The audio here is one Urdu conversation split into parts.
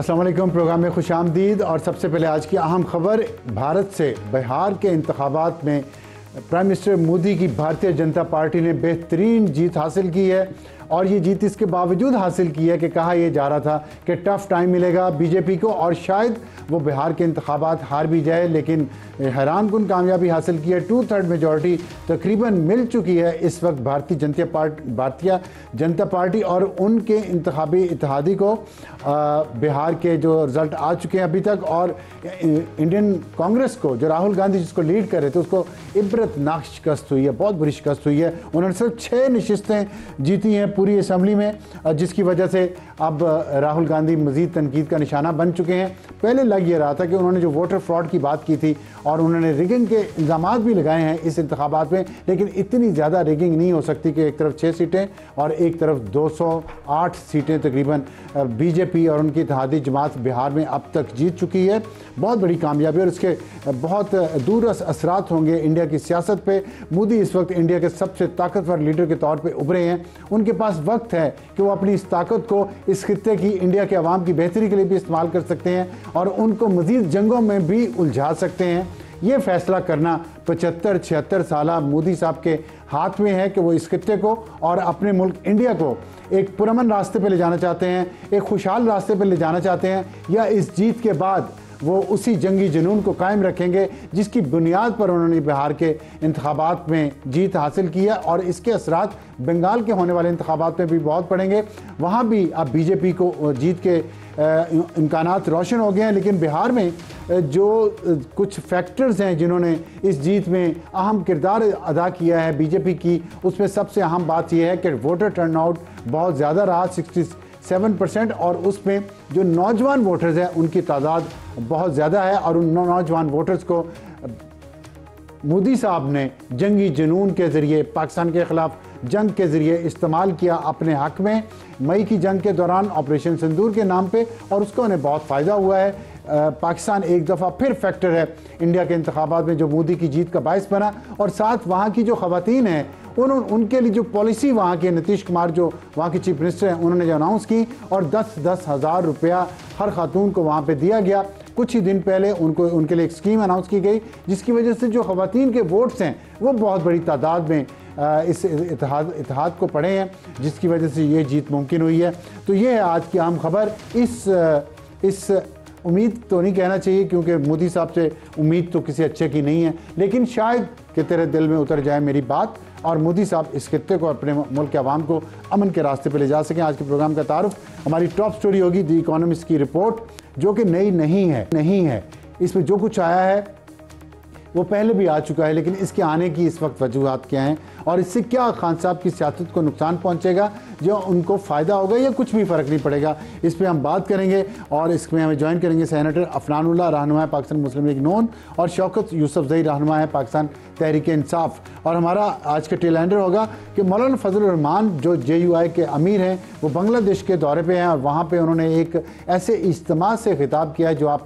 السلام علیکم، پروگرام میں خوش آمدید۔ اور سب سے پہلے آج کی اہم خبر، بھارت سے بہار کے انتخابات میں پرائم منسٹر مودی کی بھارتیہ جنتا پارٹی نے بہترین جیت حاصل کی ہے، اور یہ جیت اس کے باوجود حاصل کی ہے کہ کہا یہ جا رہا تھا کہ ٹف ٹائم ملے گا بی جے پی کو اور شاید وہ بہار کے انتخابات ہار بھی جائے، لیکن حیران کن کامیابی حاصل کی ہے۔ 2/3 میجورٹی تقریباً مل چکی ہے اس وقت بھارتیہ جنتا پارٹی اور ان کے انتخابی اتحادی کو۔ بہار کے جو رزلٹ آ چکے ہیں ابھی تک، اور انڈین کانگریس کو جو راہل گاندھی جس کو لیڈ کر رہے تھے اس کو عبرتناک شکست ہوئی ہے، بہت بری شکست ہوئی ہے۔ انہوں نے صرف 6 نشستیں جیتی ہیں پوری اسمبلی میں، جس کی وجہ سے اب راہل گاندھی مزید تنقید کا نشانہ بن چکے ہیں۔ پہلے لگ یہ رہا تھا کہ انہوں نے جو ووٹر فراڈ کی بات کی تھی اور انہوں نے ریگنگ کے الزامات بھی لگائے ہیں اس انتخابات میں، لیکن اتنی زیادہ ریگنگ نہیں ہو سکتی کہ ایک طرف 6 سیٹیں اور ایک طرف 208 سیٹیں تقریباً بی جے پی اور ان کی اتحادی جماعت بہار میں اب تک جیت چکی ہے۔ بہت بڑی کامیابی، اور اس کے بہت دور اثرات ہوں گے انڈیا کی سیاست پہ۔ مودی اس وقت انڈیا کے سب سے طاقتور لیڈر کے طور پہ ابھرے ہیں۔ ان کے پاس وقت ہے کہ وہ اپنی اس طاقت کو اس خطے کی، انڈیا کے عوام کی بہتری کے لیے بھی استعمال کر سکتے ہیں اور ان کو مزید جنگوں میں بھی الجھا سکتے ہیں۔ یہ فیصلہ کرنا 75-76 سالہ مودی صاحب کے ہاتھ میں ہے کہ وہ اس خطے کو اور اپنے ملک انڈیا کو ایک پرامن راستے پہ لے جانا چاہتے ہیں، ایک خوشحال راستے پہ لے جانا چاہتے ہیں، یا اس جیت کے بعد وہ اسی جنگی جنون کو قائم رکھیں گے جس کی بنیاد پر انہوں نے بہار کے انتخابات میں جیت حاصل کی ہے، اور اس کے اثرات بنگال کے ہونے والے انتخابات میں بھی بہت پڑیں گے۔ وہاں بھی اب بی جے پی کو جیت کے امکانات روشن ہو گئے ہیں، لیکن بہار میں جو کچھ فیکٹرز ہیں جنہوں نے اس جیت میں اہم کردار ادا کیا ہے بی جے پی کی، اس میں سب سے اہم بات یہ ہے کہ ووٹر ٹرن آؤٹ بہت زیادہ رہا، 67%، اور اس میں جو نوجوان ووٹرز ہیں ان کی تعداد بہت زیادہ ہے، اور ان نوجوان ووٹرز کو مودی صاحب نے جنگی جنون کے ذریعے پاکستان کے خلاف جنگ کے ذریعے استعمال کیا اپنے حق میں مئی کی جنگ کے دوران آپریشن سندور کے نام پہ، اور اس کو انہیں بہت فائدہ ہوا ہے۔ پاکستان ایک دفعہ پھر فیکٹر ہے انڈیا کے انتخابات میں جو مودی کی جیت کا باعث بنا، اور ساتھ وہاں کی جو خواتین ہیں ان کے لیے جو پالیسی وہاں کے نتیش کمار جو وہاں کے چیف منسٹر ہیں انہوں نے جو اناؤنس کی، اور 10-10 ہزار روپیہ ہر خاتون کو وہاں پہ دیا گیا۔ کچھ ہی دن پہلے ان کے لیے ایک اسکیم اناؤنس کی گئی جس کی وجہ سے جو خواتین کے ووٹس ہیں وہ بہت بڑی تعداد میں اس اتحاد کو پڑھے ہیں، جس کی وجہ سے یہ جیت ممکن ہوئی ہے۔ تو یہ ہے آج کی اہم خبر۔ اس امید تو نہیں کہنا چاہیے کیونکہ مودی صاحب سے امید تو کسی اچھے کی نہیں ہے، لیکن شاید کہ تیرے دل میں اتر جائے میری بات اور مودی صاحب اس خطے کو اپنے ملک کے عوام کو امن کے راستے پہ لے جا سکیں۔ آج کے پروگرام کا تعارف ہماری ٹاپ سٹوری ہوگی دی اکانومسٹ کی رپورٹ، جو کہ نئی نہیں ہے۔ اس میں جو کچھ آیا ہے وہ پہلے بھی آ چکا ہے، لیکن اس کے آنے کی اس وقت وجوہات کیا ہیں اور اس سے کیا خان صاحب کی سیاست کو نقصان پہنچے گا، جو ان کو فائدہ ہوگا یا کچھ بھی فرق نہیں پڑے گا، اس پہ ہم بات کریں گے۔ اور اس میں ہمیں جوائن کریں گے سینیٹر عفنان اللہ، رہنما پاکستان مسلم لیگ نون، اور شوکت یوسف زئی، رہنما ہے پاکستان تحریک انصاف۔ اور ہمارا آج کا ٹیل اینڈر ہوگا کہ مولانا فضل الرحمان جو JUI کے امیر ہیں، وہ بنگلہ دیش کے دورے پہ ہیں، اور وہاں پہ انہوں نے ایک ایسے اجتماع سے خطاب کیا ہے جو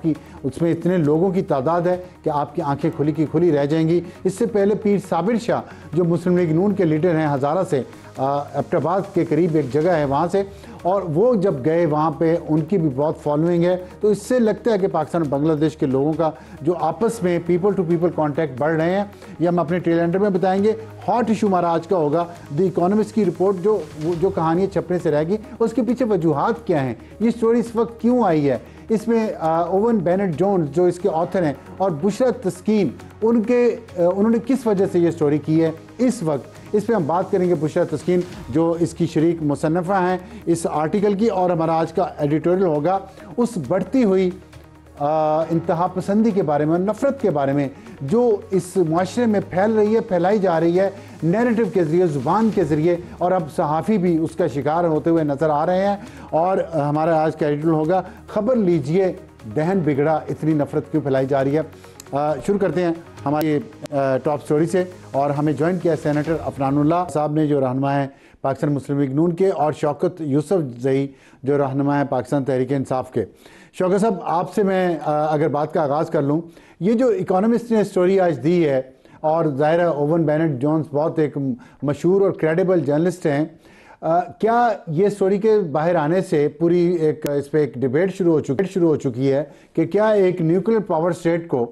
اس میں اتنے لوگوں کی تعداد ہے کہ آپ کی آنکھیں کھلی کی کھلی رہ جائیں گی۔ اس سے پہلے پیر صابر شاہ جو مسلم لیگ نون کے لیڈر ہیں، ہزارہ سے ایبٹ آباد کے قریب ایک جگہ ہے وہاں سے، اور وہ جب گئے وہاں پہ ان کی بھی بہت فالوئنگ ہے، تو اس سے لگتا ہے کہ پاکستان اور بنگلہ دیش کے لوگوں کا جو آپس میں پیپل ٹو پیپل کانٹیکٹ بڑھ رہے ہیں۔ یہ ہم اپنے ٹیل اینڈر میں بتائیں گے۔ ہاٹ ایشو ہمارا آج کا ہوگا دی اکانومسٹ کی رپورٹ، جو کہانیاں چھپنے سے رہ گئی اس کے پیچھے وجوہات کیا ہیں، یہ سٹوری اس وقت کیوں آئی ہے۔ اس میں اوون بینٹ جونز جو اس کے آتھر ہیں اور بشرا تسکین انہوں نے کس وجہ سے یہ سٹوری کی ہے اس وقت، اس پہ ہم بات کریں گے۔ بشرا تسکین جو اس کی شریک مصنفہ ہیں اس آرٹیکل کی، اور ہمارا آج کا ایڈیٹوریل ہوگا اس بڑھتی ہوئی انتہا پسندی کے بارے میں، نفرت کے بارے میں جو اس معاشرے میں پھیلائی جا رہی ہے نیریٹو کے ذریعے، زبان کے ذریعے، اور اب صحافی بھی اس کا شکار ہوتے ہوئے نظر آ رہے ہیں۔ اور ہمارا آج کا ایڈیٹوریل ہوگا خبر لیجئے دہن بگڑا، اتنی نفرت کیوں پھیلائی جا رہی ہے۔ شروع کرتے ہیں ہماری ٹاپ سٹوری سے، اور ہمیں جوائن کیا سینیٹر عفنان اللہ صاحب نے جو رہنما ہیں پاکستان مسلم لیگ نون کے، اور شوکت یوسف زئی جو رہنما ہیں پاکستان تحریک انصاف کے۔ شوکت صاحب، آپ سے میں اگر بات کا آغاز کر لوں، یہ جو اکانومسٹ نے سٹوری آج دی ہے، اور ظاہر ہے اوون بینٹ جونز بہت ایک مشہور اور کریڈیبل جرنلسٹ ہیں، کیا یہ سٹوری کے باہر آنے سے پوری ایک اس پہ ایک ڈیبیٹ شروع ہو چکی ہے کہ کیا ایک نیوکلیر پاور سٹیٹ کو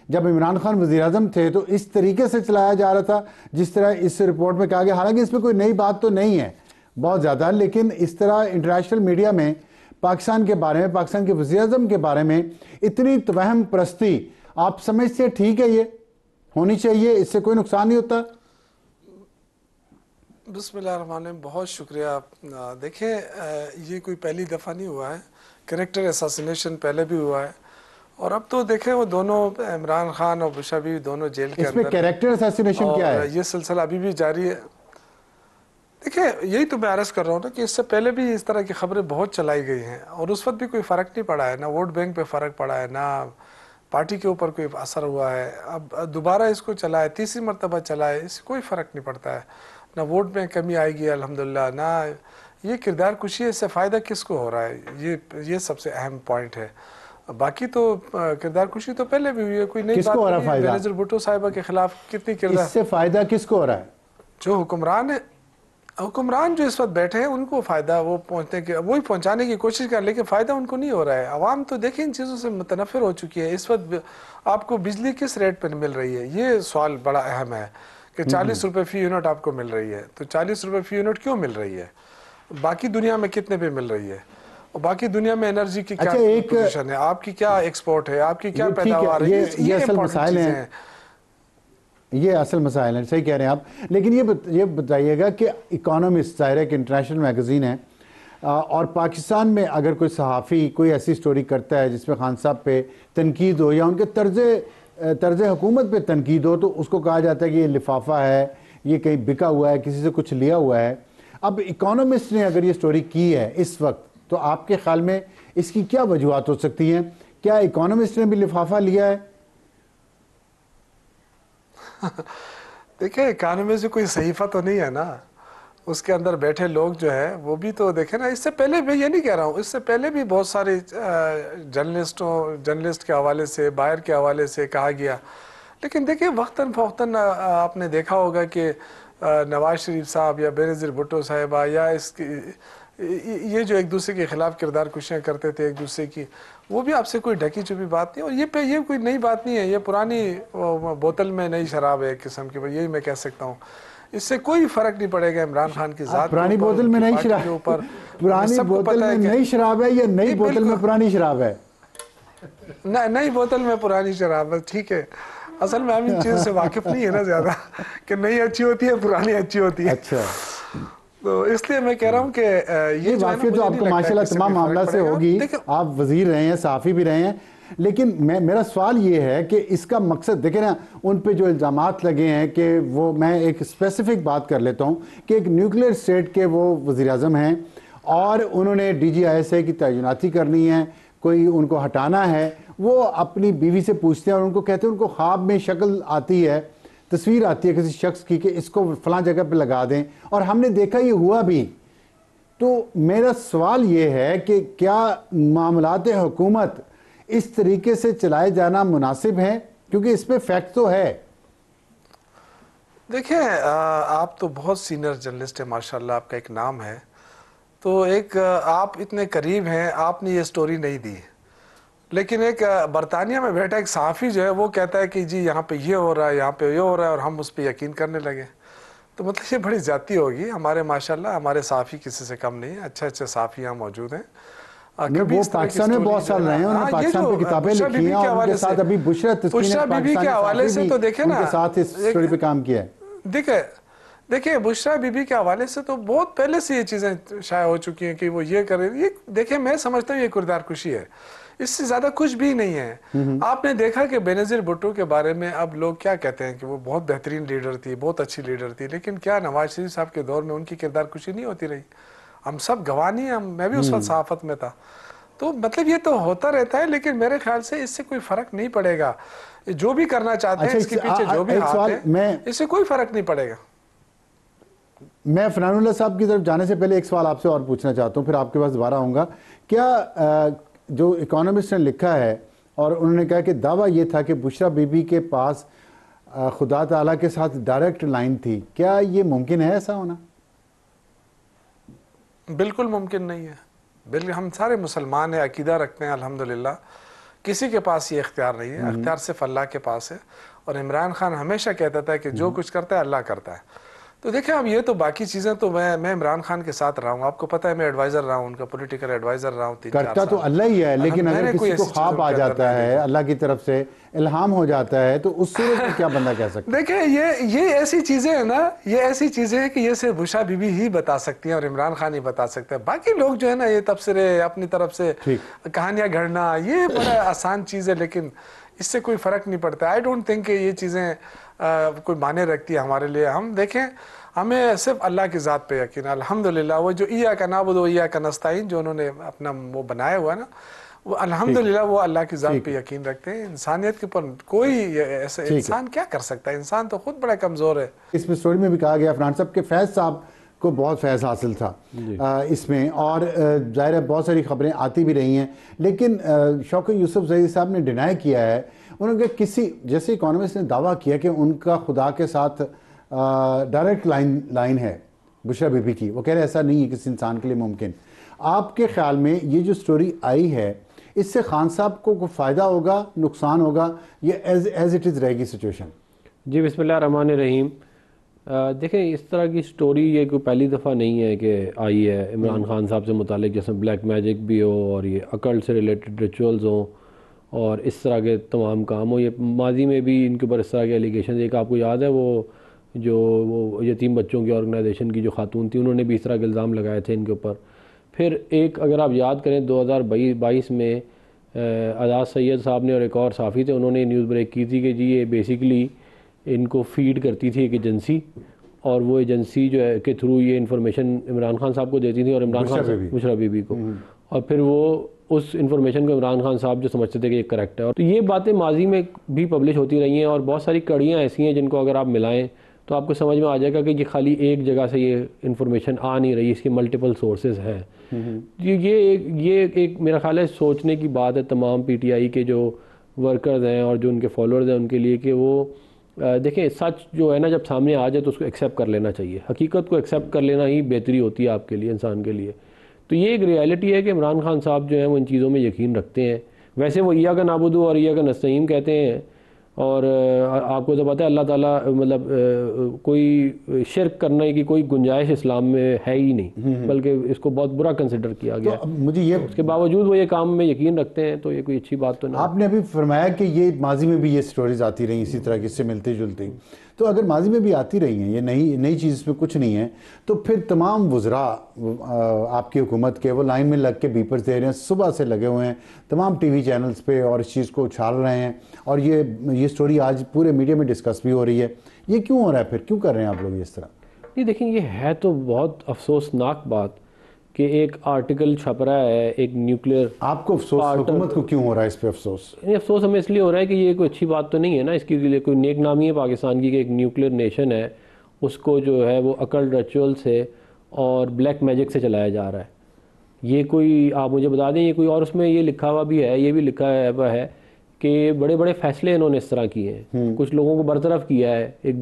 جب عمران خان وزیر اعظم تھے تو اس طریقے سے چلایا جا رہا تھا جس طرح اس رپورٹ میں کہا گیا، حالانکہ اس پہ کوئی نئی بات تو نہیں ہے بہت زیادہ، لیکن اس طرح انٹرنیشنل میڈیا میں پاکستان کے بارے میں، پاکستان کے وزیر اعظم کے بارے میں اتنی توہم پرستی، آپ سمجھتے ہیں ٹھیک ہے یہ ہونی چاہیے، اس سے کوئی نقصان نہیں ہوتا؟ بسم اللہ الرحمن الرحیم، بہت شکریہ. دیکھیں یہ کوئی پہلی دفعہ نہیں ہوا ہے، کریکٹر اساسینیشن پہلے بھی ہوا ہے، اور اب تو دیکھیں وہ دونوں عمران خان اور بشرا بیوی دونوں جیل کے اس اندر میں کریکٹر اساسینیشن کیا ہے؟ یہ سلسلہ ابھی بھی جاری ہے. دیکھیں یہی تو میں عرض کر رہا ہوں نا کہ اس سے پہلے بھی اس طرح کی خبریں بہت چلائی گئی ہیں، اور اس وقت بھی کوئی فرق نہیں پڑا ہے، نہ ووٹ بینک پہ فرق پڑا ہے، نہ پارٹی کے اوپر کوئی اثر ہوا ہے. اب دوبارہ اس کو چلا ہے، تیسری مرتبہ چلا ہے، اس سے کوئی فرق نہیں پڑتا ہے، نہ ووٹ میں کمی آئے گی الحمدللہ، نہ یہ کردار کشی ہے، اس سے فائدہ کس کو ہو رہا ہے، یہ سب سے اہم پوائنٹ ہے. باقی تو کردار کشی تو پہلے بھی ہوئی ہے، کوئی نئی بات نہیں ہے. بینظیر بھٹو صاحبہ کے خلاف کتنی کردار، اس سے فائدہ کس کو ہو رہا ہے؟ جو حکمران جو اس وقت بیٹھے ہیں ان کو فائدہ وہی پہنچانے کی کوشش کر، لیکن فائدہ ان کو نہیں ہو رہا ہے. عوام تو دیکھیں ان چیزوں سے متنفر ہو چکی ہے. اس وقت آپ کو بجلی کس ریٹ پر مل رہی ہے، یہ سوال بڑا اہم ہے کہ 40 روپے فی یونٹ آپ کو مل رہی ہے، تو 40 روپے فی یونٹ کیوں مل رہی ہے؟ باقی دنیا میں کتنے پہ مل رہی ہے؟ اور باقی دنیا میں انرجی کی کیا پوزیشن ہے، آپ کی کیا ایکسپورٹ ہے، آپ کی کیا پیداوار ہے، یہ اصل مسائل ہیں، یہ اصل مسائل ہیں. صحیح کہہ رہے ہیں آپ. لیکن یہ بتائیے گا کہ اکانومسٹ ظاہر ہے کہ انٹرنیشنل میگزین ہے، اور پاکستان میں اگر کوئی صحافی کوئی ایسی سٹوری کرتا ہے جس میں خان صاحب پہ تنقید ہو یا ان کے طرز حکومت پہ تنقید ہو، تو اس کو کہا جاتا ہے کہ یہ لفافہ ہے، یہ کہیں بکا ہوا ہے، کسی سے کچھ لیا ہوا ہے. اب اکانومسٹ نے اگر یہ سٹوری کی ہے اس وقت، تو آپ کے خیال میں اس کی کیا وجوہات ہو سکتی ہیں؟ کیا اکانومسٹ نے بھی لفافہ لیا ہے؟ دیکھیں اکانومی سے کوئی صحیفہ تو نہیں ہے نا، اس کے اندر بیٹھے لوگ جو ہے وہ بھی تو دیکھیں نا. اس سے پہلے میں یہ نہیں کہہ رہا ہوں، اس سے پہلے بھی بہت سارے جرنلسٹ کے حوالے سے، باہر کے حوالے سے کہا گیا. لیکن دیکھیں وقتاً فوقتاً آپ نے دیکھا ہوگا کہ نواز شریف صاحب یا بینظیر بھٹو صاحبہ یا یہ جو ایک دوسرے کے خلاف کردار کشیاں کرتے تھے ایک دوسرے کی، وہ بھی آپ سے کوئی ڈھکی چھپی بات نہیں. اور یہ کوئی نئی بات نہیں ہے، یہ پرانی بوتل میں نئی شراب ہے ایک قسم کی، یہی میں کہہ سکتا ہوں. اس سے کوئی فرق نہیں پڑے گا عمران خان کی ذات کے اوپر، پرانی بوتل میں نئی شراب، پرانی بوتل میں نئی شراب ہے یا نئی بوتل میں پرانی شراب ہے؟ نئی بوتل میں پرانی شراب ہے، ٹھیک ہے. اصل میں ہم ان چیزوں سے واقف نہیں ہے نا زیادہ کہ نئی اچھی ہوتی ہے پرانی اچھی ہوتی ہے. اچھا، تو اس لیے میں کہہ رہا ہوں کہ یہ واقعی تو آپ کو ماشاءاللہ تمام معاملات سے ہوگی، آپ وزیر رہے ہیں، صحافی بھی رہے ہیں. لیکن میرا سوال یہ ہے کہ اس کا مقصد دیکھیں نا، ان پہ جو الزامات لگے ہیں کہ وہ، میں ایک اسپیسیفک بات کر لیتا ہوں کہ ایک نیوکلیر اسٹیٹ کے وہ وزیر اعظم ہیں، اور انہوں نے DGISA کی تعیناتی کرنی ہے، کوئی ان کو ہٹانا ہے. وہ اپنی بیوی سے پوچھتے ہیں اور ان کو کہتے ہیں، ان کو خواب میں شکل آتی ہے، تصویر آتی ہے کسی شخص کی کہ اس کو فلاں جگہ پہ لگا دیں، اور ہم نے دیکھا یہ ہوا بھی. تو میرا سوال یہ ہے کہ کیا معاملات حکومت اس طریقے سے چلائے جانا مناسب ہے؟ کیونکہ اس پہ فیکٹ تو ہے. دیکھیں آپ تو بہت سینئر جرنلسٹ ہیں ماشاءاللہ، آپ کا ایک نام ہے، تو ایک آپ اتنے قریب ہیں، آپ نے یہ سٹوری نہیں دی. لیکن ایک برطانیہ میں بیٹھا ایک صحافی جو ہے وہ کہتا ہے کہ جی یہاں پہ یہ ہو رہا ہے، یہاں پہ یہ ہو رہا ہے، اور ہم اس پہ یقین کرنے لگے. تو مطلب یہ بڑی زیادتی ہوگی. ہمارے ماشاءاللہ ہمارے صحافی کسی سے کم نہیں ہیں، اچھے صحافی یہاں موجود ہیں. وہ پاکستان میں بہت سال رہے ہیں، انہوں نے پاکستان پہ کتابیں لکھی ہیں، اور ان کے ساتھ ابھی بشرا تسکین کے حوالے سے تو دیکھیں نا، ان کے ساتھ اس سٹوری پہ کام کیا ہے. دیکھیں بشرا بی بی کے حوالے سے تو بہت پہلے سے یہ چیزیں شائع ہو چکی ہیں کہ وہ یہ کریں. یہ دیکھیں میں سمجھتا ہوں یہ کردار کشی ہے، اس سے زیادہ کچھ بھی نہیں ہے. آپ نے دیکھا کہ بینظیر بھٹو کے بارے میں اب لوگ کیا کہتے ہیں کہ وہ بہت بہترین لیڈر تھی، بہت اچھی لیڈر تھی. لیکن کیا نواز شریف صاحب کے دور میں ان کی کردار کشی نہیں ہوتی رہی؟ ہم سب گواہ ہیں، میں بھی اس وقت صحافت میں تھا. تو مطلب یہ تو ہوتا رہتا ہے، لیکن میرے خیال سے اس سے کوئی فرق نہیں پڑے گا. جو بھی کرنا چاہتے ہیں اس کے پیچھے جو بھی ہاتھ ہیں، اس سے کوئی فرق نہیں پڑے گا. میں فنان اللہ صاحب کی طرف جانے سے پہلے ایک سوال آپ سے اور پوچھنا چاہتا ہوں، پھر آپ کے پاس دوبارہ آؤں گا. کیا جو اکانومسٹ نے لکھا ہے، اور انہوں نے کہا کہ دعویٰ یہ تھا کہ بشرا بی بی کے پاس خدا تعالیٰ کے ساتھ ڈائریکٹ لائن تھی، کیا یہ ممکن ہے ایسا ہونا؟ بالکل ممکن نہیں ہے. بالکل ہم سارے مسلمان ہیں, عقیدہ رکھتے ہیں الحمدللہ, کسی کے پاس یہ اختیار نہیں ہے, اختیار صرف اللہ کے پاس ہے. اور عمران خان ہمیشہ کہتا تھا کہ جو کچھ کرتا ہے اللہ کرتا ہے. تو دیکھیں اب یہ تو باقی چیزیں تو میں عمران خان کے ساتھ رہا ہوں, آپ کو پتہ ہے میں ایڈوائزر رہا ہوں, ان کا پولیٹیکل ایڈوائزر رہا ہوں 3-4 سال. کرتا تو اللہ ہی ہے, لیکن اگر کسی کو خواب آ جاتا ہے, اللہ کی طرف سے الہام ہو جاتا ہے, تو اس صورت میں کیا بندہ کہہ سکتا ہے؟ دیکھیں یہ ایسی چیزیں ہیں نا, یہ ایسی چیزیں ہیں کہ یہ صرف بشرا بی بی ہی بتا سکتی ہیں اور عمران خان ہی بتا سکتے ہیں. باقی لوگ جو ہے نا یہ تبصرے اپنی طرف سے کہانیاں گھڑنا, یہ بڑا آسان چیز ہے, لیکن اس سے کوئی فرق نہیں پڑتا. آئی ڈونٹ تھنک کہ یہ چیزیں کوئی معنی رکھتی ہے ہمارے لیے. ہم دیکھیں ہمیں صرف اللہ کی ذات پہ یقین ہے الحمدللہ. وہ جو ایاک نعبد و ایاک نستعین جو انہوں نے اپنا وہ بنایا ہوا ہے نا, وہ الحمدللہ وہ اللہ کی ذات پہ یقین رکھتے ہیں. انسانیت کے اوپر کوئی ایسے انسان کیا کر سکتا ہے, انسان تو خود بڑا کمزور ہے. اس میں سٹوری میں بھی کہا گیا فرحان صاحب کہ فیض صاحب کو بہت فیض حاصل تھا اس میں, اور ظاہر ہے بہت ساری خبریں آتی بھی رہی ہیں, لیکن شوکت یوسف زئی صاحب نے ڈینائی کیا ہے. انہوں نے کسی جیسے اکانومسٹ نے دعویٰ کیا کہ ان کا خدا کے ساتھ ڈائریکٹ لائن ہے بشرا بی بی کی. وہ کہہ رہے ایسا نہیں ہے کسی انسان کے لیے ممکن. آپ کے خیال میں یہ جو سٹوری آئی ہے, اس سے خان صاحب کو کوئی فائدہ ہوگا, نقصان ہوگا, یہ ایز اٹ از رہے گی سچویشن؟ جی بسم اللہ الرحمن الرحیم. دیکھیں اس طرح کی سٹوری یہ کوئی پہلی دفعہ نہیں ہے کہ آئی ہے عمران خان صاحب سے متعلق, جیسے بلیک میجک بھی ہو اور یہ اکلٹ سے ریلیٹڈ ریچولز ہوں اور اس طرح کے تمام کام ہوں. یہ ماضی میں بھی ان کے اوپر اس طرح کے ایلیگیشنز, ایک آپ کو یاد ہے وہ یتیم بچوں کی آرگنائزیشن کی جو خاتون تھی, انہوں نے بھی اس طرح کے الزام لگائے تھے ان کے اوپر. پھر ایک اگر آپ یاد کریں 2022 میں اعجاز سید صاحب نے اور ایک اور صحافی تھے, انہوں نے نیوز بریک کی تھی کہ جی یہ بیسیکلی ان کو فیڈ کرتی تھی ایک ایجنسی, اور وہ ایجنسی جو ہے کے تھرو یہ انفارمیشن عمران خان صاحب کو دیتی تھی اور عمران خان بشرا بی بی کو, اور پھر وہ اس انفارمیشن کو عمران خان صاحب جو سمجھتے تھے کہ یہ کریکٹ ہے. اور تو یہ باتیں ماضی میں بھی پبلش ہوتی رہی ہیں, اور بہت ساری کڑیاں ایسی ہیں جن کو اگر آپ ملائیں تو آپ کو سمجھ میں آ جائے گا کہ یہ خالی ایک جگہ سے یہ انفارمیشن آ نہیں رہی, اس کے ملٹیپل سورسز ہیں. یہ ایک میرا خیال ہے سوچنے کی بات ہے تمام پی ٹی آئی کے جو ورکرز ہیں اور جو ان کے فالوورز ہیں ان کے لیے, کہ وہ دیکھیں سچ جو ہے نا جب سامنے آ جائے تو اس کو ایکسیپٹ کر لینا چاہیے. حقیقت کو ایکسیپٹ کر لینا ہی بہتری ہوتی ہے آپ کے لیے, انسان کے لیے. تو یہ ایک ریالٹی ہے کہ عمران خان صاحب جو ہیں وہ ان چیزوں میں یقین رکھتے ہیں. ویسے وہ ایاک نعبد اور ایاک نستعین کہتے ہیں, اور آپ کو تو پتہ ہے اللہ تعالیٰ مطلب کوئی شرک کرنے کی کوئی گنجائش اسلام میں ہے ہی نہیں, بلکہ اس کو بہت برا کنسیڈر کیا گیا. مجھے یہ اس کے باوجود وہ یہ کام میں یقین رکھتے ہیں, تو یہ کوئی اچھی بات تو نہیں. آپ نے ابھی فرمایا کہ یہ ماضی میں بھی یہ سٹوریز آتی رہی اسی طرح کی, اس سے ملتی جلتی. تو اگر ماضی میں بھی آتی رہی ہیں, یہ نئی چیز اس میں کچھ نہیں ہے, تو پھر تمام وزراء آپ کی حکومت کے وہ لائن میں لگ کے بیپرز دے رہے ہیں, صبح سے لگے ہوئے ہیں تمام ٹی وی چینلز پہ اور اس چیز کو اچھال رہے ہیں, اور یہ سٹوری آج پورے میڈیا میں ڈسکس بھی ہو رہی ہے. یہ کیوں ہو رہا ہے پھر, کیوں کر رہے ہیں آپ لوگ اس طرح؟ نہیں دیکھیں یہ ہے تو بہت افسوسناک بات کہ ایک آرٹیکل چھپ رہا ہے ایک نیوکلیئر. آپ کو افسوس حکومت کو کیوں ہو رہا ہے اس پہ افسوس؟ افسوس ہمیں اس لیے ہو رہا ہے کہ یہ کوئی اچھی بات تو نہیں ہے نا, اس کے لیے کوئی نیک نامی ہے پاکستان کی کہ ایک نیوکلیئر نیشن ہے, اس کو جو ہے وہ اکلٹ ریچول سے اور بلیک میجک سے چلایا جا رہا ہے. یہ کوئی آپ مجھے بتا دیں یہ کوئی, اور اس میں یہ لکھا ہوا بھی ہے, یہ بھی لکھا ہوا ہے کہ بڑے بڑے فیصلے انہوں نے اس طرح کیے ہیں, کچھ لوگوں کو برطرف کیا ہے. ایک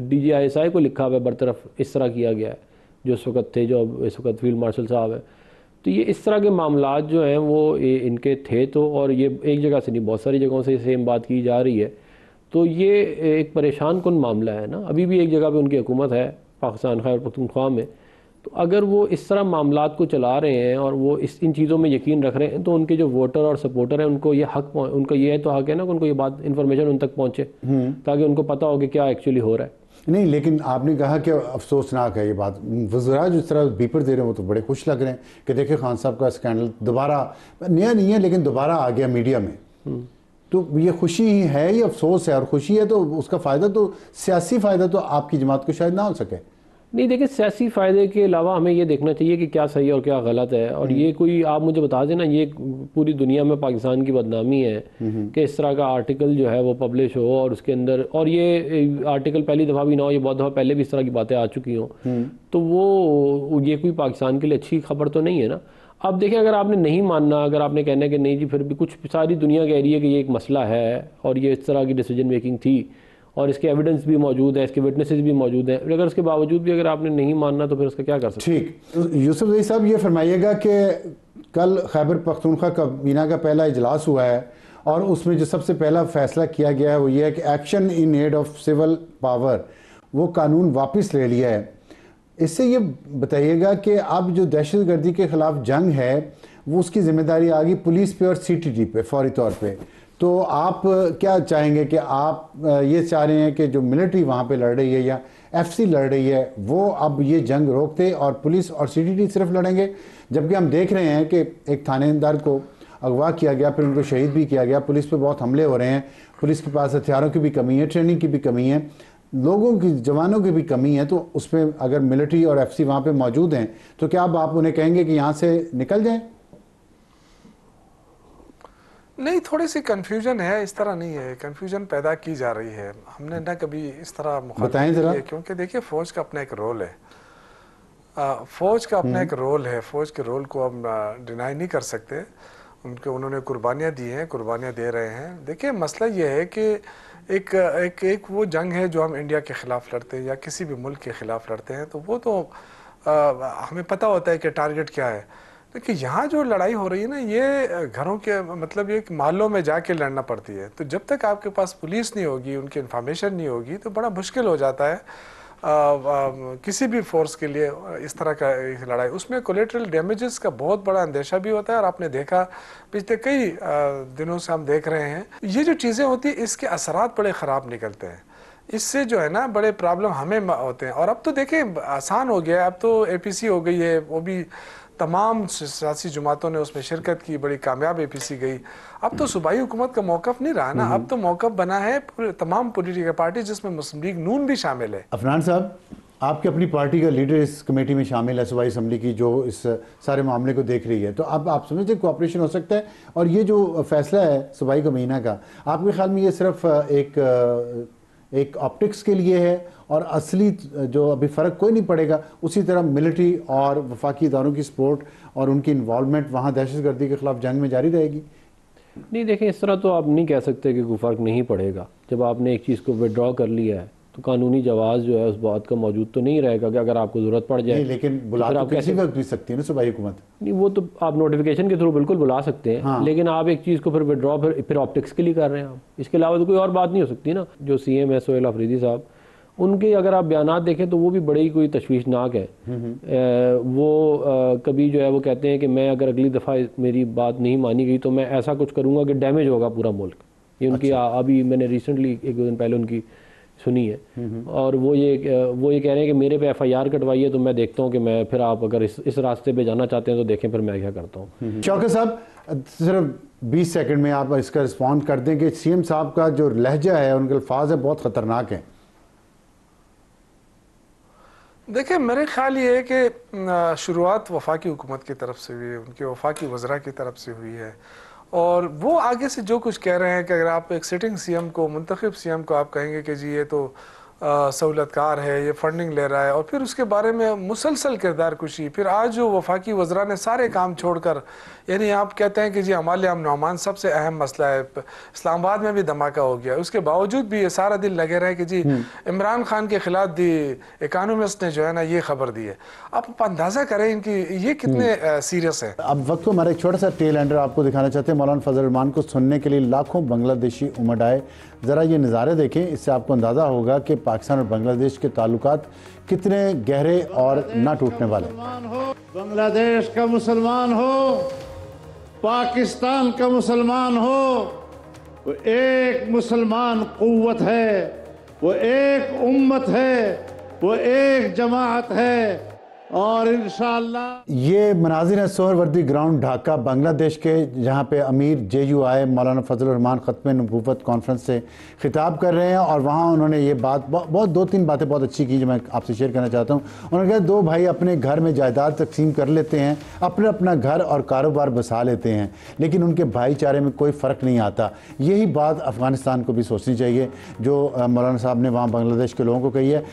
D G I S I کو لکھا ہوا ہے برطرف اس طرح کیا گیا ہے جو اس وقت تھے, جو اس وقت فیلڈ مارشل صاحب ہے. تو یہ اس طرح کے معاملات جو ہیں وہ ان کے تھے تو, اور یہ ایک جگہ سے نہیں بہت ساری جگہوں سے سیم بات کی جا رہی ہے. تو یہ ایک پریشان کن معاملہ ہے نا. ابھی بھی ایک جگہ پہ ان کی حکومت ہے پاکستان خیبر پختونخوا میں, تو اگر وہ اس طرح معاملات کو چلا رہے ہیں اور وہ ان چیزوں میں یقین رکھ رہے ہیں, تو ان کے جو ووٹر اور سپورٹر ہیں ان کو یہ حق, ان کا یہ تو حق ہے نا کہ ان کو یہ بات انفارمیشن ان تک پہنچے تاکہ ان کو پتہ ہو کہ کیا ایکچولی ہو رہا ہے. نہیں لیکن آپ نے کہا کہ افسوسناک ہے یہ بات. وزراء جو اس طرح بیپر دے رہے ہیں وہ تو بڑے خوش لگ رہے ہیں کہ دیکھیں خان صاحب کا اسکینڈل دوبارہ نیا نہیں ہے لیکن دوبارہ آ گیا میڈیا میں. تو یہ خوشی ہی ہے, یہ افسوس ہے, اور خوشی ہے تو اس کا فائدہ تو سیاسی فائدہ تو آپ کی جماعت کو شاید نہ ہو سکے. نہیں دیکھیں سیاسی فائدے کے علاوہ ہمیں یہ دیکھنا چاہیے کہ کیا صحیح اور کیا غلط ہے. اور یہ کوئی آپ مجھے بتا دیں نا, یہ پوری دنیا میں پاکستان کی بدنامی ہے کہ اس طرح کا آرٹیکل جو ہے وہ پبلش ہو اور اس کے اندر, اور یہ آرٹیکل پہلی دفعہ بھی نہ ہو, یہ بہت دفعہ پہلے بھی اس طرح کی باتیں آ چکی ہوں. تو وہ یہ کوئی پاکستان کے لیے اچھی خبر تو نہیں ہے نا. اب دیکھیں اگر آپ نے نہیں ماننا, اگر آپ نے کہنا ہے کہ نہیں جی پھر بھی کچھ ساری دنیا کہہ رہی ہے کہ یہ ایک مسئلہ ہے اور یہ اس طرح کی ڈیسیجن میکنگ تھی اور اس کے ایویڈنس بھی موجود ہے, اس کے وٹنسز بھی موجود ہیں, اگر اس کے باوجود بھی اگر آپ نے نہیں ماننا تو پھر اس کا کیا کر سکتے ہیں؟ ٹھیک. یوسف زئی صاحب یہ فرمائیے گا کہ کل خیبر پختونخوا کابینہ کا پہلا اجلاس ہوا ہے اور اس میں جو سب سے پہلا فیصلہ کیا گیا ہے وہ یہ ہے کہ action in aid of civil power, وہ قانون واپس لے لیا ہے. اس سے یہ بتائیے گا کہ اب جو دہشت گردی کے خلاف جنگ ہے وہ اس کی ذمہ داری آ گئی پولیس پہ اور سی ٹی ٹی پہ فوری طور پہ. تو آپ کیا چاہیں گے کہ آپ یہ چاہ رہے ہیں کہ جو ملٹری وہاں پہ لڑ رہی ہے یا ایف سی لڑ رہی ہے وہ اب یہ جنگ روکتے اور پولیس اور سی ٹی ٹی صرف لڑیں گے, جبکہ ہم دیکھ رہے ہیں کہ ایک تھانے دار کو اغوا کیا گیا, پھر ان کو شہید بھی کیا گیا, پولیس پہ بہت حملے ہو رہے ہیں, پولیس کے پاس ہتھیاروں کی بھی کمی ہے, ٹریننگ کی بھی کمی ہے, لوگوں کی جوانوں کی بھی کمی ہے. تو اس میں اگر ملٹری اور ایف سی وہاں پہ موجود ہیں تو کیا اب آپ انہیں کہیں گے کہ یہاں سے نکل جائیں؟ نہیں, تھوڑی سی کنفیوژن ہے, اس طرح نہیں ہے, کنفیوژن پیدا کی جا رہی ہے. ہم نے نہ کبھی اس طرح بتائیں ذرا. کیونکہ دیکھیے فوج کا اپنا ایک رول ہے, فوج کا اپنا ایک رول ہے, فوج کے رول کو ہم ڈینائی نہیں کر سکتے. انہوں نے قربانیاں دی ہیں, قربانیاں دے رہے ہیں. دیکھیں مسئلہ یہ ہے کہ ایک وہ جنگ ہے جو ہم انڈیا کے خلاف لڑتے ہیں یا کسی بھی ملک کے خلاف لڑتے ہیں, تو وہ تو ہمیں پتہ ہوتا ہے کہ ٹارگٹ کیا ہے. لیکن یہاں جو لڑائی ہو رہی ہے نا, یہ گھروں کے مطلب یہ محلوں میں جا کے لڑنا پڑتی ہے. تو جب تک آپ کے پاس پولیس نہیں ہوگی, ان کی انفارمیشن نہیں ہوگی, تو بڑا مشکل ہو جاتا ہے کسی بھی فورس کے لیے اس طرح کا لڑائی. اس میں کولیٹرل ڈیمیجز کا بہت بڑا اندیشہ بھی ہوتا ہے, اور آپ نے دیکھا پچھلے کئی دنوں سے ہم دیکھ رہے ہیں یہ جو چیزیں ہوتی ہیں اس کے اثرات بڑے خراب نکلتے ہیں. اس سے جو ہے نا بڑے پرابلم ہمیں ہوتے ہیں. اور اب تو دیکھیں آسان ہو گیا ہے, اب تو اے پی سی ہو گئی ہے, وہ بھی تمام سیاسی جماعتوں نے اس میں شرکت کی, بڑی کامیاب اے پی سی گئی. اب تو صوبائی حکومت کا موقف نہیں رہا نا, اب تو موقف بنا ہے تمام پولیٹیکل پارٹی جس میں مسلم لیگ نون بھی شامل ہے. عفنان صاحب, آپ کی اپنی پارٹی کا لیڈر اس کمیٹی میں شامل ہے صوبائی اسمبلی کی, جو اس سارے معاملے کو دیکھ رہی ہے, تو اب آپ سمجھتے ہیں کوآپریشن ہو سکتا ہے؟ اور یہ جو فیصلہ ہے صوبائی کابینہ کا, آپ کے خیال میں یہ صرف ایک آپٹکس کے لیے ہے اور اصلی جو ابھی فرق کوئی نہیں پڑے گا؟ اسی طرح ملٹری اور وفاقی اداروں کی سپورٹ اور ان کی انوالومنٹ وہاں دہشت گردی کے خلاف جنگ میں جاری رہے گی؟ نہیں دیکھیں, اس طرح تو آپ نہیں کہہ سکتے کہ کوئی فرق نہیں پڑے گا. جب آپ نے ایک چیز کو وڈرا کر لیا ہے تو قانونی جواز جو ہے اس بات کا موجود تو نہیں رہے گا کہ اگر آپ کو ضرورت پڑ جائے. لیکن بلا تو کسی وقت بھی سکتی ہے نا صوبائی حکومت. نہیں, وہ تو آپ نوٹیفیکیشن کے تھرو بالکل بلا سکتے ہیں, لیکن آپ ایک چیز کو پھر وڈرا پھر آپٹکس کے لیے کر رہے ہیں آپ. اس کے علاوہ تو کوئی اور بات نہیں ہو سکتی نا. جو سی ایم ہے سہیل آفریدی صاحب, ان کے اگر آپ بیانات دیکھیں تو وہ بھی بڑے ہی کوئی تشویشناک ہے. وہ کبھی جو ہے وہ کہتے ہیں کہ میں اگر اگلی دفعہ میری بات نہیں مانی گئی تو میں ایسا کچھ کروں گا کہ ڈیمیج ہوگا پورا ملک. یہ ان کی ابھی میں نے ریسنٹلی ایک دو دن پہلے ان کی سنی ہے, اور وہ یہ کہہ رہے ہیں کہ میرے پہ ایف آئی آر کٹوائیے تو میں دیکھتا ہوں کہ میں پھر آپ اگر اس راستے پہ جانا چاہتے ہیں تو دیکھیں پھر میں کیا کرتا ہوں. شوکت صاحب, صرف 20 سیکنڈ میں آپ اس کا رسپونڈ کر دیں کہ سی ایم صاحب کا جو لہجہ ہے, ان کے الفاظ ہے, بہت خطرناک ہیں. دیکھیں میرے خیال یہ ہے کہ شروعات وفاقی حکومت کی طرف سے ہوئی ہے, ان کے وفاقی وزراء کی طرف سے ہوئی ہے, اور وہ آگے سے جو کچھ کہہ رہے ہیں کہ اگر آپ ایک سٹنگ سی ایم کو, منتخب سی ایم کو آپ کہیں گے کہ جی یہ تو سہولت کار ہے, یہ فنڈنگ لے رہا ہے, اور پھر اس کے بارے میں مسلسل کردار کشی. پھر آج جو وفاقی وزراء نے سارے کام چھوڑ کر, یعنی آپ کہتے ہیں کہ جی ہمارے امن و امان سب سے اہم مسئلہ ہے, اسلام آباد میں بھی دھماکہ ہو گیا, اس کے باوجود بھی یہ سارا دن لگے رہے کہ جی عمران خان کے خلاف دی اکانومسٹ نے جو ہے نا یہ خبر دی ہے. آپ اندازہ کریں ان کی یہ کتنے سیریس ہیں. اب وقت کو ہمارا ایک چھوٹا سا ٹیل اینڈر آپ کو دکھانا چاہتے ہیں. مولانا فضل الرحمان کو سننے کے لیے لاکھوں بنگلہ دیشی امڈ آئے. ذرا یہ نظارے دیکھیں, اس سے آپ کو اندازہ ہوگا کہ پاکستان اور بنگلہ دیش کے تعلقات کتنے گہرے اور نہ ٹوٹنے والے. بنگلہ دیش کا مسلمان ہو, پاکستان کا مسلمان ہو, وہ ایک مسلمان قوت ہے, وہ ایک امت ہے, وہ ایک جماعت ہے, اور انشاءاللہ یہ مناظر ہیں سہروردی گراؤنڈ ڈھاکہ بنگلہ دیش کے, جہاں پہ امیر جے یو آئے مولانا فضل الرحمان ختم نبوت کانفرنس سے خطاب کر رہے ہیں, اور وہاں انہوں نے یہ بات بہت 2-3 باتیں بہت اچھی کی جو میں آپ سے شیئر کرنا چاہتا ہوں. انہوں نے کہا 2 بھائی اپنے گھر میں جائیداد تقسیم کر لیتے ہیں, اپنا گھر اور کاروبار بسا لیتے ہیں, لیکن ان کے بھائی چارے میں کوئی فرق نہیں آتا. یہی بات افغانستان کو بھی سوچنی چاہیے جو مولانا صاحب نے وہاں بنگلہ دیش کے لوگوں کو کہی ہے.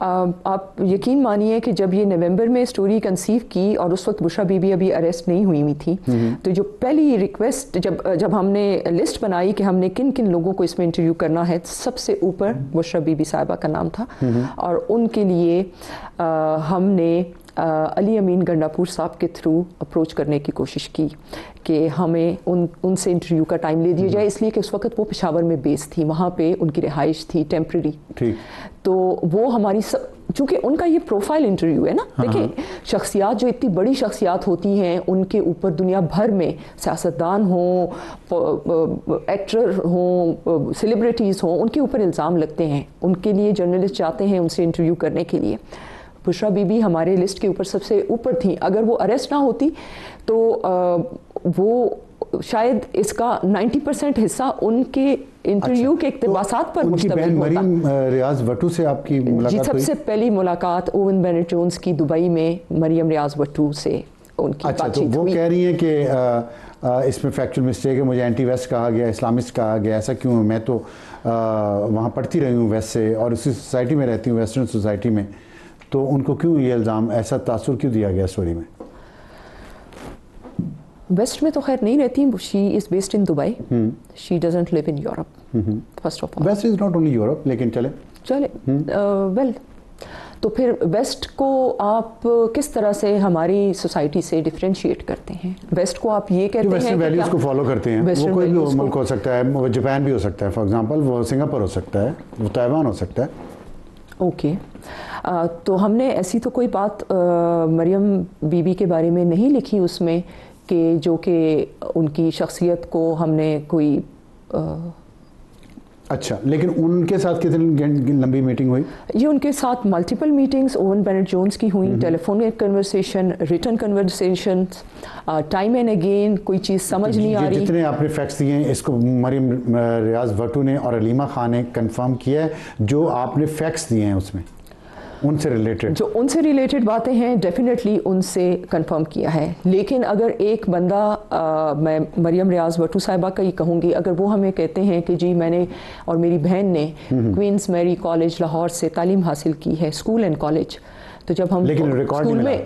آپ یقین مانیے کہ جب یہ نومبر میں اسٹوری کنسیو کی اور اس وقت بشرا بی بی ابھی اریسٹ نہیں ہوئی تھی، تو جو پہلی ریکویسٹ جب ہم نے لسٹ بنائی کہ ہم نے کن کن لوگوں کو اس میں انٹرویو کرنا ہے، سب سے اوپر بشرا بی بی صاحبہ کا نام تھا، اور ان کے لیے ہم نے علی امین گنڈاپور صاحب کے تھرو اپروچ کرنے کی کوشش کی کہ ہمیں ان سے انٹرویو کا ٹائم لے دیا جائے، اس لیے کہ اس وقت وہ پشاور میں بیس تھی، وہاں پہ ان کی رہائش تھی ٹیمپرری، تو وہ ہماری چونکہ ان کا یہ پروفائل انٹرویو ہے نا، دیکھیں شخصیات جو اتنی بڑی شخصیات ہوتی ہیں ان کے اوپر دنیا بھر میں سیاستدان ہوں، ایکٹر ہوں، سیلیبریٹیز ہوں، ان کے اوپر الزام لگتے ہیں، ان کے لیے جرنلسٹ چاہتے ہیں ان سے انٹرویو کرنے کے لیے۔ بشرا بی بی ہمارے لسٹ کے اوپر سب سے اوپر تھیں، اگر وہ اریسٹ نہ ہوتی تو وہ شاید اس کا 90% حصہ ان کے انٹرویو کے اقتباسات پر مشتمل ہوتا۔ مریم ریاض وٹو سے آپ کی ملاقات جی، سب سے پہلی ملاقات اوون بینٹ جونز کی دبئی میں مریم ریاض وٹو سے ان کی بات چیت ہوئی۔ وہ کہہ رہی ہیں کہ اس میں فیکچوئل مسٹیک ہے، مجھے اینٹی ویسٹ کہا گیا، اسلامسٹ کہا گیا، ایسا کیوں ہے؟ میں تو وہاں پڑھتی رہی ہوں ویسٹ سے اور اسی سوسائٹی میں رہتی ہوں، ویسٹرن سوسائٹی میں، تو ان کو کیوں یہ الزام، ایسا تاثر کیوں دیا گیا اسٹوری میں؟ ویسٹ میں تو خیر نہیں رہتی، she is based in Dubai, she doesn't live in Europe first of all. West is not only Europe, لیکن چلے ویل، تو پھر ویسٹ کو آپ کس طرح سے ہماری سوسائٹی سے ڈفرینشیٹ کرتے ہیں؟ ویسٹ کو آپ یہ کہتے ہیں ویسٹرن ویلیوز کو فالو کرتے ہیں، وہ کوئی بھی ملک ہو سکتا ہے، وہ جاپان بھی ہو سکتا ہے، فار ایگزامپل وہ سنگاپور ہو سکتا ہے، وہ تائیوان ہو سکتا ہے۔ اوکے، تو ہم نے ایسی تو کوئی بات مریم بی بی کے بارے میں نہیں لکھی اس میں کہ جو کہ ان کی شخصیت کو ہم نے کوئی اچھا، لیکن ان کے ساتھ کتنی لمبی میٹنگ ہوئی؟ یہ ان کے ساتھ multiple meetings Owen Bennett Jones کی ہوئیں، telephonic conversation, written conversation, time and again کوئی چیز سمجھ نہیں آ رہی۔ جتنے آپ نے فیکٹس دیے ہیں اس کو مریم ریاض وٹو نے اور علیمہ خان نے کنفرم کیا ہے، جو آپ نے فیکٹس دیے ہیں اس میں ان سے ریلیٹڈ، جو ان سے ریلیٹڈ باتیں ہیں ڈیفینیٹلی ان سے کنفرم کیا ہے، لیکن اگر ایک بندہ، میں مریم ریاض وٹو صاحبہ کا ہی کہوں گی، اگر وہ ہمیں کہتے ہیں کہ جی میں نے اور میری بہن نے کوئنس میری کالج لاہور سے تعلیم حاصل کی ہے، اسکول اینڈ کالج، تو جب ہم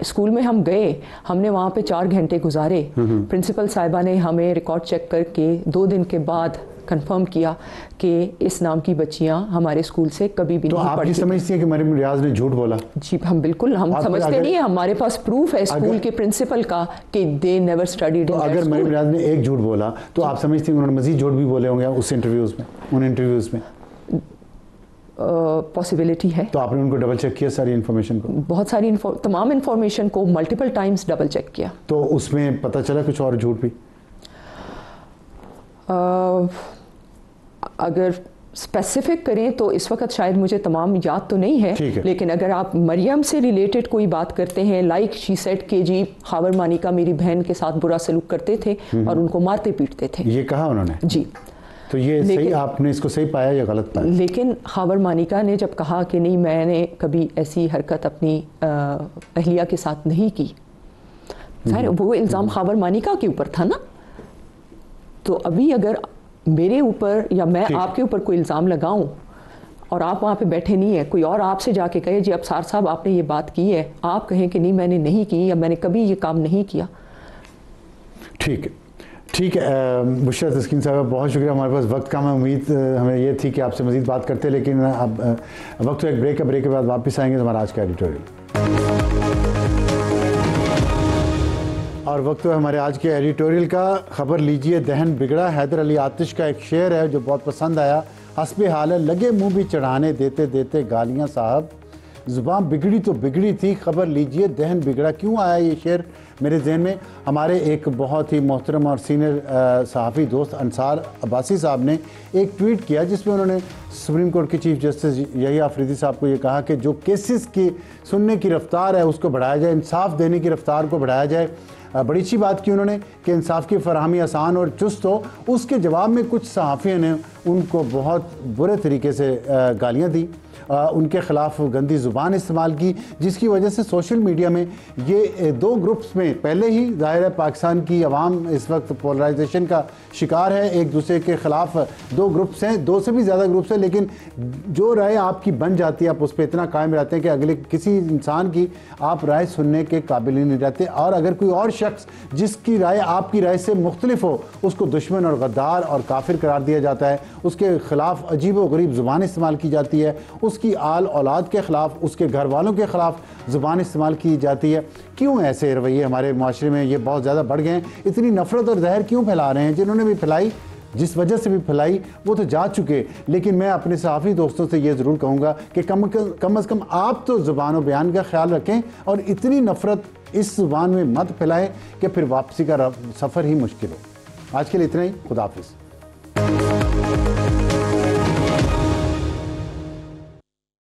اسکول میں ہم گئے، ہم نے وہاں پہ 4 گھنٹے گزارے، پرنسپل صاحبہ نے ہمیں ریکارڈ چیک کر کے 2 دن کے بعد کنفرم کیا کہ اس نام کی بچیاں ہمارے اسکول سے کبھی بھی نہیں پڑھتی۔ تو آپ یہ سمجھتی ہیں کہ مریم ریاض نے جھوٹ بولا؟ جی ہم بالکل، ہم سمجھتے نہیں ہیں، ہمارے پاس پروف ہے اسکول کے پرنسپل کا کہ they never studied in that school. اگر مریم ریاض نے ایک جھوٹ بولا تو آپ سمجھتی ہیں انہوں نے مزید جھوٹ بھی بولے ہوں گے اس انٹرویوز میں، ان انٹرویوز میں؟ پاسبلٹی ہے۔ تو آپ نے ان کو ڈبل چیک کیا ساری انفارمیشن کو؟ بہت ساری تمام انفارمیشن کو ملٹیپل ٹائمز ڈبل چیک کیا۔ تو اس میں پتہ چلا کچھ اور جھوٹ بھی؟ اگر اسپیسیفک کریں تو اس وقت شاید مجھے تمام یاد تو نہیں ہے، لیکن اگر آپ مریم سے ریلیٹڈ کوئی بات کرتے ہیں، لائک شی سیڈ کہ جی خاور مانیکا میری بہن کے ساتھ برا سلوک کرتے تھے اور ان کو مارتے پیٹتے تھے، یہ کہا انہوں نے؟ جی۔ تو یہ صحیح، آپ نے اس کو صحیح پایا یا غلط پایا؟ لیکن خاور مانیکا نے جب کہا کہ نہیں میں نے کبھی ایسی حرکت اپنی اہلیہ کے ساتھ نہیں کی، وہ الزام خاور مانیکا کے اوپر تھا نا، تو ابھی اگر میرے اوپر یا میں آپ کے اوپر کوئی الزام لگاؤں اور آپ وہاں پہ بیٹھے نہیں ہیں، کوئی اور آپ سے جا کے کہے جی ابصار صاحب آپ نے یہ بات کی ہے، آپ کہیں کہ نہیں میں نے نہیں کی یا میں نے کبھی یہ کام نہیں کیا۔ ٹھیک ہے بشرا تسکین صاحب، بہت شکریہ، ہمارے پاس وقت کم ہے، امید ہمیں یہ تھی کہ آپ سے مزید بات کرتے، لیکن اب وقت تو ایک بریک ہے، بریک کے بعد واپس آئیں گے ہمارا آج کا ایڈیٹوریل، اور وقت ہے ہمارے آج کے ایڈیٹوریل کا۔ خبر لیجئے دہن بگڑا، حیدر علی آتش کا ایک شعر ہے جو بہت پسند آیا، حسب حال ہے لگے منہ بھی چڑھانے دیتے دیتے گالیاں صاحب، زبان بگڑی تو بگڑی تھی، خبر لیجئے دہن بگڑا۔ کیوں آیا یہ شعر میرے ذہن میں؟ ہمارے ایک بہت ہی محترم اور سینئر صحافی دوست انصار عباسی صاحب نے ایک ٹویٹ کیا جس میں انہوں نے سپریم کورٹ کے چیف جسٹس یحییٰ آفریدی صاحب کو یہ کہا کہ جو کیسز کی سننے کی رفتار ہے اس کو بڑھایا جائے، انصاف دینے کی رفتار کو بڑھایا جائے۔ بڑی اچھی بات کی انہوں نے کہ انصاف کی فراہمی آسان اور چست ہو۔ اس کے جواب میں کچھ صحافیوں نے ان کو بہت برے طریقے سے گالیاں دیں، ان کے خلاف گندی زبان استعمال کی، جس کی وجہ سے سوشل میڈیا میں یہ دو گروپس میں پہلے ہی ظاہر ہے پاکستان کی عوام اس وقت پولرائزیشن کا شکار ہے، ایک دوسرے کے خلاف دو گروپس ہیں، دو سے بھی زیادہ گروپس ہیں، لیکن جو رائے آپ کی بن جاتی ہے آپ اس پہ اتنا قائم رہتے ہیں کہ اگلے کسی انسان کی آپ رائے سننے کے قابل ہی نہیں رہتے، اور اگر کوئی اور شخص جس کی رائے آپ کی رائے سے مختلف ہو اس کو دشمن اور غدار اور کافر قرار دیا جاتا ہے، اس کے خلاف عجیب و غریب زبان استعمال کی جاتی ہے، اس کی آل اولاد کے خلاف، اس کے گھر والوں کے خلاف زبان استعمال کی جاتی ہے۔ کیوں ایسے رویے ہمارے معاشرے میں یہ بہت زیادہ بڑھ گئے ہیں؟ اتنی نفرت اور زہر کیوں پھیلا رہے ہیں؟ جنہوں نے بھی پھیلائی، جس وجہ سے بھی پھیلائی وہ تو جا چکے، لیکن میں اپنے صحافی دوستوں سے یہ ضرور کہوں گا کہ کم از کم آپ تو زبان و بیان کا خیال رکھیں اور اتنی نفرت اس زبان میں مت پھیلائیں کہ پھر واپسی کا سفر ہی مشکل ہو۔ آج کے لیے اتنا ہی، خدا حافظ۔